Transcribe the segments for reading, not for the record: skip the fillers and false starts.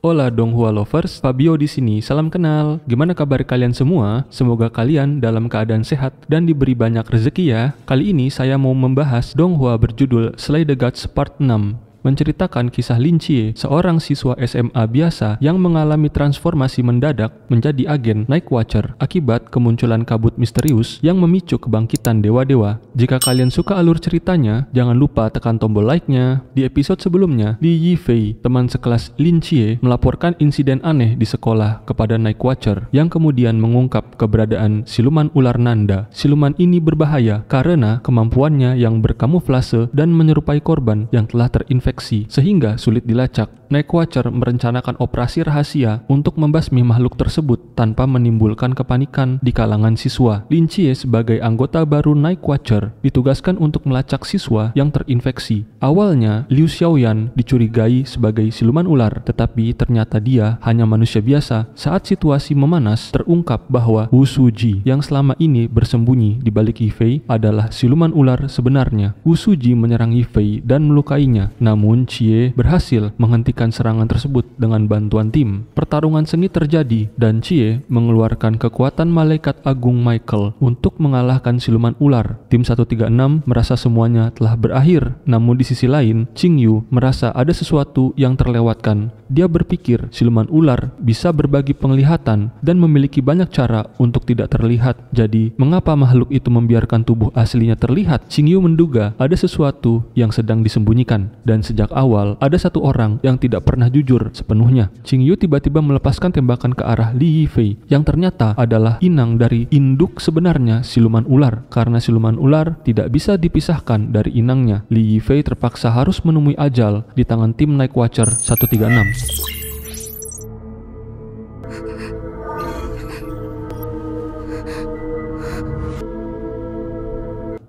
Hola Donghua lovers, Fabio di sini. Salam kenal. Gimana kabar kalian semua? Semoga kalian dalam keadaan sehat dan diberi banyak rezeki ya. Kali ini saya mau membahas Donghua berjudul Slay the Gods Part 6. Menceritakan kisah Lin Chie, seorang siswa SMA biasa yang mengalami transformasi mendadak menjadi agen Night Watcher akibat kemunculan kabut misterius yang memicu kebangkitan dewa-dewa. Jika kalian suka alur ceritanya, jangan lupa tekan tombol like-nya. Di episode sebelumnya, Li Yifei, teman sekelas Lin Chie, melaporkan insiden aneh di sekolah kepada Night Watcher yang kemudian mengungkap keberadaan siluman ular Nanda. Siluman ini berbahaya karena kemampuannya yang berkamuflase dan menyerupai korban yang telah terinfeksi sehingga sulit dilacak. Night Watcher merencanakan operasi rahasia untuk membasmi makhluk tersebut tanpa menimbulkan kepanikan di kalangan siswa. Lin Chie sebagai anggota baru Night Watcher ditugaskan untuk melacak siswa yang terinfeksi. Awalnya, Liu Xiaoyan dicurigai sebagai siluman ular, tetapi ternyata dia hanya manusia biasa. Saat situasi memanas, terungkap bahwa Wu Suji yang selama ini bersembunyi di balik Yifei adalah siluman ular sebenarnya. Wu Suji menyerang Yifei dan melukainya, namun Chie berhasil menghentikan serangan tersebut dengan bantuan tim. Pertarungan sengit terjadi dan Chie mengeluarkan kekuatan malaikat agung Michael untuk mengalahkan siluman ular. Tim 136 merasa semuanya telah berakhir, namun di sisi lain, Qingyu merasa ada sesuatu yang terlewatkan. Dia berpikir siluman ular bisa berbagi penglihatan dan memiliki banyak cara untuk tidak terlihat. Jadi, mengapa makhluk itu membiarkan tubuh aslinya terlihat? Qingyu menduga ada sesuatu yang sedang disembunyikan, dan sejak awal ada satu orang yang tidak pernah jujur sepenuhnya. Qingyu tiba-tiba melepaskan tembakan ke arah Li Yifei yang ternyata adalah inang dari induk sebenarnya siluman ular. Karena siluman ular tidak bisa dipisahkan dari inangnya, Li Yifei terpaksa harus menemui ajal di tangan tim Night Watcher 136.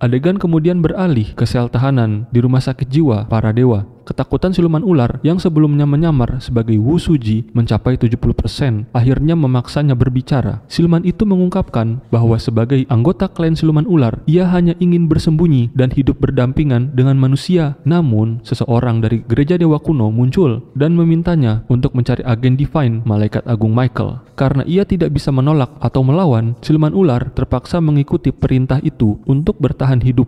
Adegan kemudian beralih ke sel tahanan di rumah sakit jiwa para dewa. Ketakutan siluman ular yang sebelumnya menyamar sebagai Wu Suji mencapai 70%, akhirnya memaksanya berbicara. Siluman itu mengungkapkan bahwa sebagai anggota klan siluman ular, ia hanya ingin bersembunyi dan hidup berdampingan dengan manusia. Namun, seseorang dari gereja dewa kuno muncul dan memintanya untuk mencari agen Divine, malaikat agung Michael. Karena ia tidak bisa menolak atau melawan, siluman ular terpaksa mengikuti perintah itu untuk bertahan hidup.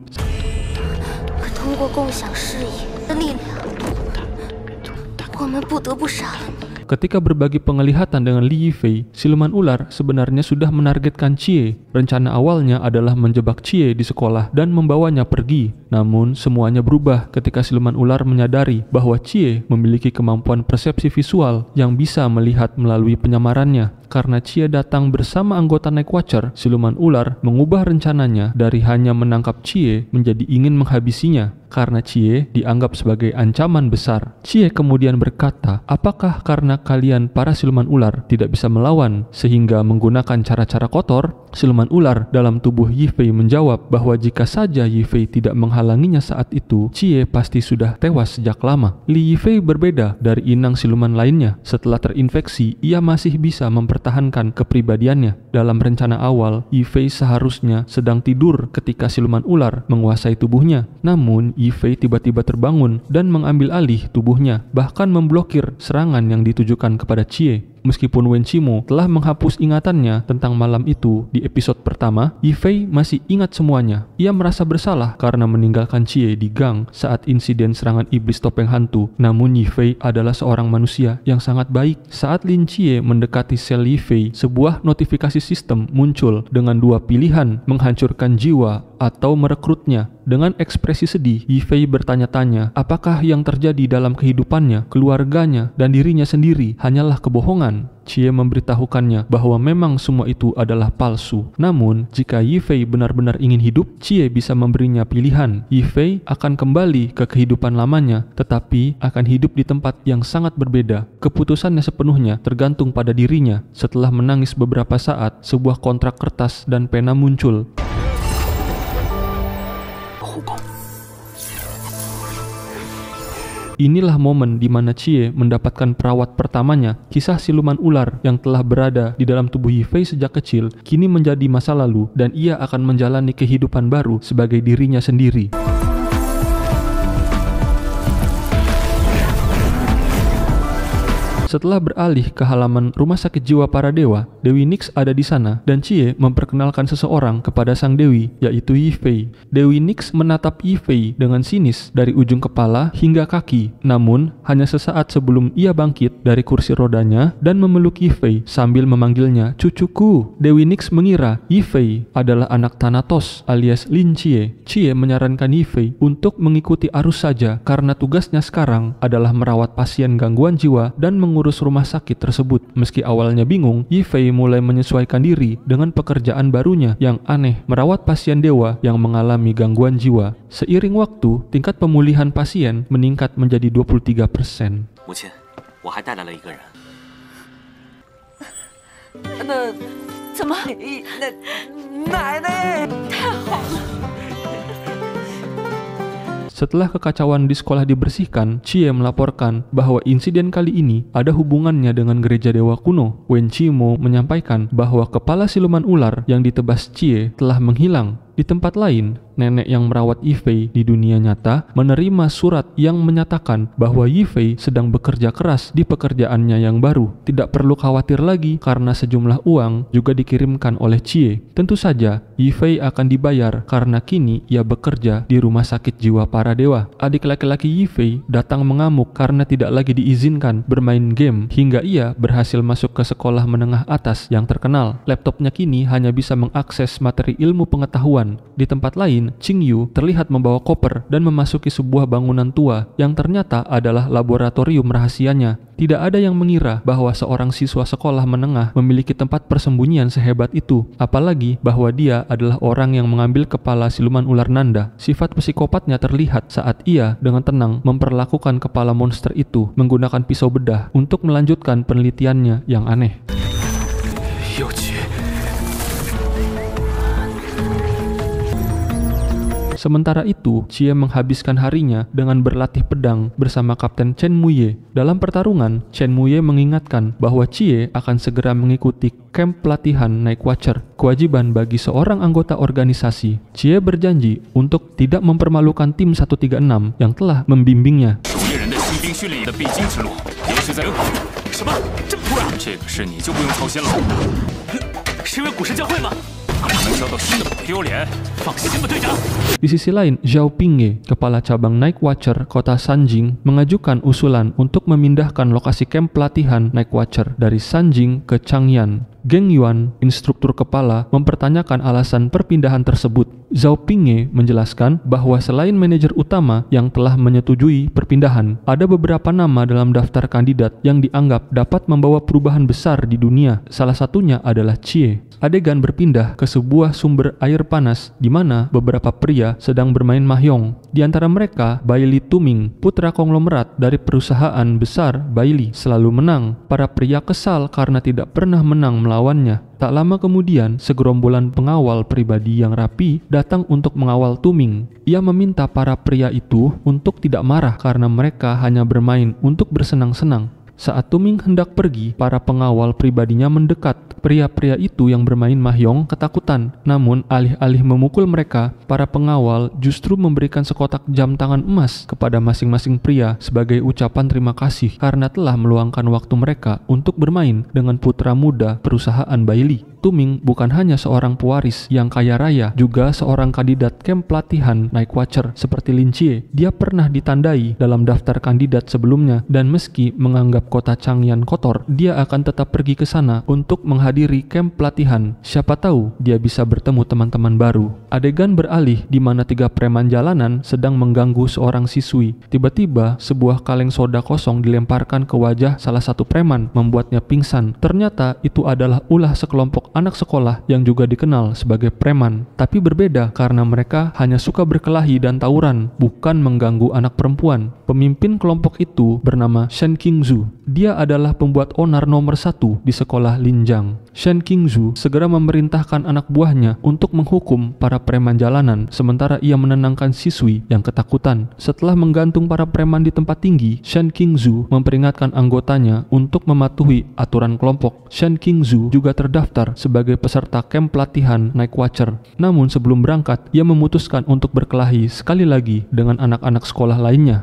Ketika berbagi penglihatan dengan Li Yifei, siluman ular sebenarnya sudah menargetkan Chie. Rencana awalnya adalah menjebak Chie di sekolah dan membawanya pergi. Namun, semuanya berubah ketika siluman ular menyadari bahwa Chie memiliki kemampuan persepsi visual yang bisa melihat melalui penyamarannya. Karena Chie datang bersama anggota Night Watcher, siluman ular mengubah rencananya dari hanya menangkap Chie menjadi ingin menghabisinya. Karena Chie dianggap sebagai ancaman besar. Chie kemudian berkata, apakah karena kalian para siluman ular tidak bisa melawan sehingga menggunakan cara-cara kotor? Siluman ular dalam tubuh Yifei menjawab bahwa jika saja Yifei tidak menghalanginya saat itu, Chie pasti sudah tewas sejak lama. Li Yifei berbeda dari inang siluman lainnya. Setelah terinfeksi, ia masih bisa mempertahankan kepribadiannya. Dalam rencana awal, Yifei seharusnya sedang tidur ketika siluman ular menguasai tubuhnya. Namun, Yifei tiba-tiba terbangun dan mengambil alih tubuhnya, bahkan memblokir serangan yang ditujukan kepada Chie. Meskipun Wen Qimo telah menghapus ingatannya tentang malam itu di episode pertama, Yifei masih ingat semuanya. Ia merasa bersalah karena meninggalkan Chie di gang saat insiden serangan iblis topeng hantu. Namun Yifei adalah seorang manusia yang sangat baik. Saat Lin Chie mendekati sel Yifei, sebuah notifikasi sistem muncul dengan dua pilihan, menghancurkan jiwa atau merekrutnya. Dengan ekspresi sedih, Yifei bertanya-tanya apakah yang terjadi dalam kehidupannya, keluarganya, dan dirinya sendiri hanyalah kebohongan. Chie memberitahukannya bahwa memang semua itu adalah palsu. Namun, jika Yifei benar-benar ingin hidup, Chie bisa memberinya pilihan. Yifei akan kembali ke kehidupan lamanya, tetapi akan hidup di tempat yang sangat berbeda. Keputusannya sepenuhnya tergantung pada dirinya. Setelah menangis beberapa saat, sebuah kontrak kertas dan pena muncul. Inilah momen di mana Chie mendapatkan perawat pertamanya. Kisah siluman ular yang telah berada di dalam tubuh Yifei sejak kecil kini menjadi masa lalu dan ia akan menjalani kehidupan baru sebagai dirinya sendiri. Setelah beralih ke halaman rumah sakit jiwa para dewa, Dewi Nyx ada di sana dan Chie memperkenalkan seseorang kepada sang dewi, yaitu Yifei. Dewi Nyx menatap Yifei dengan sinis dari ujung kepala hingga kaki. Namun, hanya sesaat sebelum ia bangkit dari kursi rodanya dan memeluk Yifei sambil memanggilnya cucuku. Dewi Nyx mengira Yifei adalah anak Thanatos alias Lin Chie. Chie menyarankan Yifei untuk mengikuti arus saja karena tugasnya sekarang adalah merawat pasien gangguan jiwa dan mengurus rumah sakit tersebut. Meski awalnya bingung, Yifei mulai menyesuaikan diri dengan pekerjaan barunya yang aneh, merawat pasien dewa yang mengalami gangguan jiwa. Seiring waktu, tingkat pemulihan pasien meningkat menjadi 23%. 母亲，我还带来了一个人。那怎么？奶奶，太好了！ Setelah kekacauan di sekolah dibersihkan, Chie melaporkan bahwa insiden kali ini ada hubungannya dengan gereja dewa kuno. Wen Chimo menyampaikan bahwa kepala siluman ular yang ditebas Chie telah menghilang. Di tempat lain, nenek yang merawat Yifei di dunia nyata menerima surat yang menyatakan bahwa Yifei sedang bekerja keras di pekerjaannya yang baru. Tidak perlu khawatir lagi karena sejumlah uang juga dikirimkan oleh Chie. Tentu saja, Yifei akan dibayar karena kini ia bekerja di rumah sakit jiwa para dewa. Adik laki-laki Yifei datang mengamuk karena tidak lagi diizinkan bermain game hingga ia berhasil masuk ke sekolah menengah atas yang terkenal. Laptopnya kini hanya bisa mengakses materi ilmu pengetahuan. Di tempat lain, Qingyu terlihat membawa koper dan memasuki sebuah bangunan tua yang ternyata adalah laboratorium rahasianya. Tidak ada yang mengira bahwa seorang siswa sekolah menengah memiliki tempat persembunyian sehebat itu, apalagi bahwa dia adalah orang yang mengambil kepala siluman ular Nanda. Sifat psikopatnya terlihat saat ia dengan tenang memperlakukan kepala monster itu menggunakan pisau bedah untuk melanjutkan penelitiannya yang aneh. Sementara itu, Chie menghabiskan harinya dengan berlatih pedang bersama Kapten Chen Muye. Dalam pertarungan, Chen Muye mengingatkan bahwa Chie akan segera mengikuti camp pelatihan Night Watcher, kewajiban bagi seorang anggota organisasi. Chie berjanji untuk tidak mempermalukan tim 136 yang telah membimbingnya. Di sisi lain, Zhao Pingye, kepala cabang Night Watcher kota Sanjing, mengajukan usulan untuk memindahkan lokasi camp pelatihan Night Watcher dari Sanjing ke Changyan. Geng Yuan, instruktur kepala, mempertanyakan alasan perpindahan tersebut. Zhao Pingye menjelaskan bahwa selain manajer utama yang telah menyetujui perpindahan, ada beberapa nama dalam daftar kandidat yang dianggap dapat membawa perubahan besar di dunia. Salah satunya adalah Chie. Adegan berpindah ke sebuah sumber air panas di mana beberapa pria sedang bermain mahjong. Di antara mereka, Bailey Tuming, putra konglomerat dari perusahaan besar Bailey, selalu menang. Para pria kesal karena tidak pernah menang melawannya. Tak lama kemudian, segerombolan pengawal pribadi yang rapi datang untuk mengawal Tuming. Ia meminta para pria itu untuk tidak marah karena mereka hanya bermain untuk bersenang-senang. Saat Tuming hendak pergi, para pengawal pribadinya mendekat. Pria-pria itu yang bermain mahjong ketakutan. Namun, alih-alih memukul mereka, para pengawal justru memberikan sekotak jam tangan emas kepada masing-masing pria sebagai ucapan terima kasih karena telah meluangkan waktu mereka untuk bermain dengan putra muda perusahaan Bailey. Tuming bukan hanya seorang pewaris yang kaya raya, juga seorang kandidat camp pelatihan Night Watcher seperti Lin Chie. Dia pernah ditandai dalam daftar kandidat sebelumnya, dan meski menganggap kota Changyan kotor, dia akan tetap pergi ke sana untuk menghadiri camp pelatihan. Siapa tahu dia bisa bertemu teman-teman baru. Adegan beralih di mana 3 preman jalanan sedang mengganggu seorang siswi. Tiba-tiba sebuah kaleng soda kosong dilemparkan ke wajah salah satu preman, membuatnya pingsan. Ternyata itu adalah ulah sekelompok anak sekolah yang juga dikenal sebagai preman. Tapi berbeda karena mereka hanya suka berkelahi dan tawuran, bukan mengganggu anak perempuan. Pemimpin kelompok itu bernama Shen Qingzu. Dia adalah pembuat onar nomor 1 di sekolah Linjiang. Shen Qingzu segera memerintahkan anak buahnya untuk menghukum para preman jalanan, sementara ia menenangkan siswi yang ketakutan. Setelah menggantung para preman di tempat tinggi, Shen Qingzu memperingatkan anggotanya untuk mematuhi aturan kelompok. Shen Qingzu juga terdaftar sebagai peserta camp pelatihan Night Watcher. Namun sebelum berangkat, ia memutuskan untuk berkelahi sekali lagi dengan anak-anak sekolah lainnya.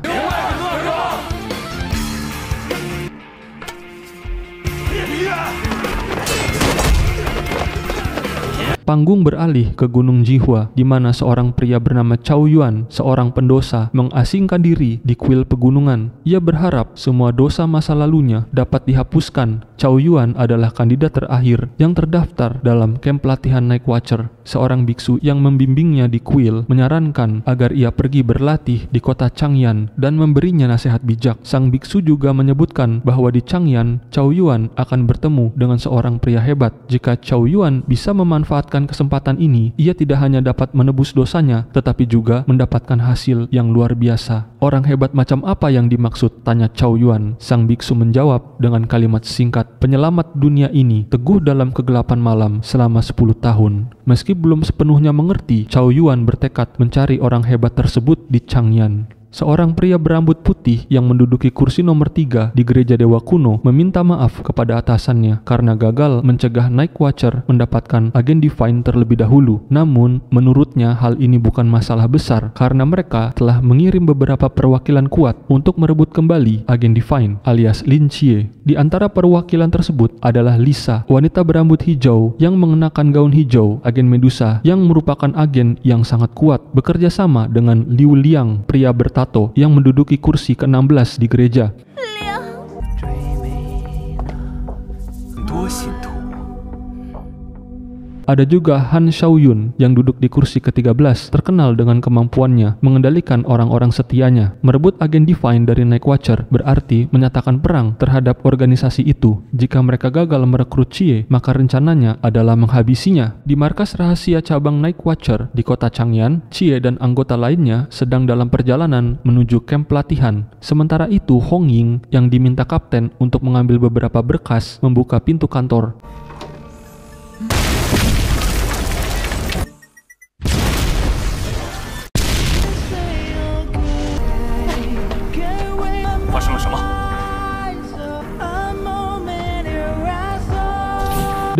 Panggung beralih ke Gunung Jihua, di mana seorang pria bernama Cao Yuan, seorang pendosa, mengasingkan diri di kuil pegunungan. Ia berharap semua dosa masa lalunya dapat dihapuskan. Cao Yuan adalah kandidat terakhir yang terdaftar dalam kamp pelatihan Night Watcher. Seorang biksu yang membimbingnya di kuil menyarankan agar ia pergi berlatih di kota Changyan dan memberinya nasihat bijak. Sang biksu juga menyebutkan bahwa di Changyan, Cao Yuan akan bertemu dengan seorang pria hebat. Jika Cao Yuan bisa memanfaatkan kesempatan ini, ia tidak hanya dapat menebus dosanya, tetapi juga mendapatkan hasil yang luar biasa. Orang hebat macam apa yang dimaksud? Tanya Cao Yuan. Sang biksu menjawab dengan kalimat singkat, penyelamat dunia ini teguh dalam kegelapan malam selama 10 tahun. Meski belum sepenuhnya mengerti, Cao Yuan bertekad mencari orang hebat tersebut di Changyan. Seorang pria berambut putih yang menduduki kursi nomor 3 di gereja dewa kuno meminta maaf kepada atasannya karena gagal mencegah Night Watcher mendapatkan agen Divine terlebih dahulu. Namun, menurutnya hal ini bukan masalah besar karena mereka telah mengirim beberapa perwakilan kuat untuk merebut kembali agen Divine alias Lin Chie. Di antara perwakilan tersebut adalah Lisa, wanita berambut hijau yang mengenakan gaun hijau, agen Medusa yang merupakan agen yang sangat kuat, bekerja sama dengan Liu Liang, pria bertato yang menduduki kursi ke-16 di gereja. 多信徒。 Ada juga Han Xiaoyun yang duduk di kursi ke-13, terkenal dengan kemampuannya mengendalikan orang-orang setianya. Merebut agen Divine dari Night Watcher berarti menyatakan perang terhadap organisasi itu. Jika mereka gagal merekrut Chie, maka rencananya adalah menghabisinya. Di markas rahasia cabang Night Watcher di kota Changyan, Chie dan anggota lainnya sedang dalam perjalanan menuju kamp pelatihan. Sementara itu, Hong Ying yang diminta kapten untuk mengambil beberapa berkas membuka pintu kantor.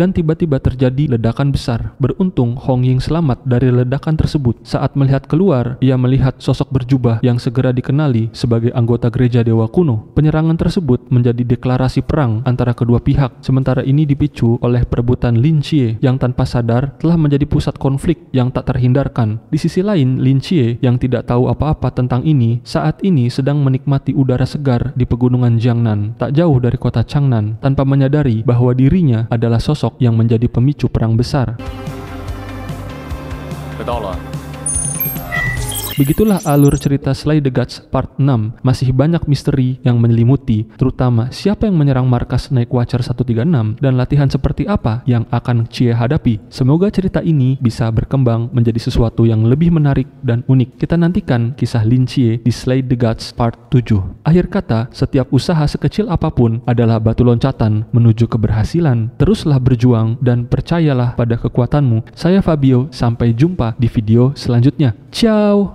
Dan tiba-tiba terjadi ledakan besar. Beruntung Hong Ying selamat dari ledakan tersebut. Saat melihat keluar, ia melihat sosok berjubah yang segera dikenali sebagai anggota gereja dewa kuno. Penyerangan tersebut menjadi deklarasi perang antara kedua pihak. Sementara ini dipicu oleh perebutan Lin Chie yang tanpa sadar telah menjadi pusat konflik yang tak terhindarkan. Di sisi lain, Lin Chie yang tidak tahu apa-apa tentang ini saat ini sedang menikmati udara segar di pegunungan Jiangnan, tak jauh dari kota Changnan, tanpa menyadari bahwa dirinya adalah sosok yang menjadi pemicu perang besar. Begitulah alur cerita Slay the Gods Part 6. Masih banyak misteri yang menyelimuti, terutama siapa yang menyerang markas Night Watcher 136 dan latihan seperti apa yang akan Chie hadapi. Semoga cerita ini bisa berkembang menjadi sesuatu yang lebih menarik dan unik. Kita nantikan kisah Lin Chie di Slay the Gods Part 7. Akhir kata, setiap usaha sekecil apapun adalah batu loncatan menuju keberhasilan. Teruslah berjuang dan percayalah pada kekuatanmu. Saya Fabio, sampai jumpa di video selanjutnya. Ciao!